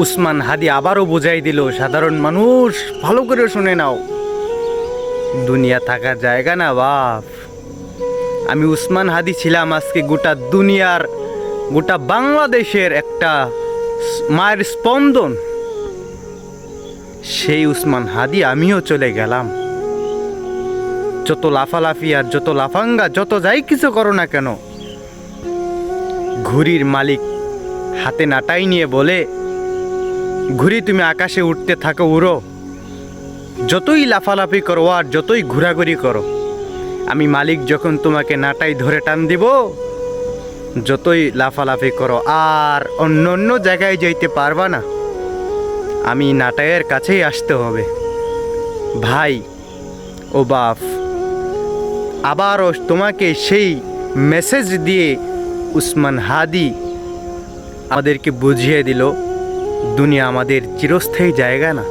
উসমান হাদি আবারও বুঝাই দিল, সাধারণ মানুষ ভালো করে শুনে নাও, দুনিয়া থাকার জায়গা না বাপ। আমি উসমান হাদি ছিলাম আজকে গোটা দুনিয়ার, গোটা বাংলাদেশের একটা মায়ের স্পন্দন। সেই উসমান হাদি আমিও চলে গেলাম। যত লাফালাফি আর যত লাফাঙ্গা, যত যাই কিছু করো না কেন, ঘুড়ির মালিক হাতে নাটাই নিয়ে বলে, ঘুড়ি তুমি আকাশে উঠতে থাকো, উড়ো, যতই লাফালাফি করো আর যতই ঘোরাঘুরি করো, আমি মালিক যখন তোমাকে নাটাই ধরে টান দিব, যতই লাফালাফি করো আর অন্য অন্য জায়গায় যাইতে পারবা না, আমি নাটাইয়ের কাছেই আসতে হবে। ভাই ও বাপ, আবারও তোমাকে সেই মেসেজ দিয়ে উসমান হাদি আমাদেরকে বুঝিয়ে দিল, দুনিয়া আমাদের চিরস্থায়ী জায়গা না।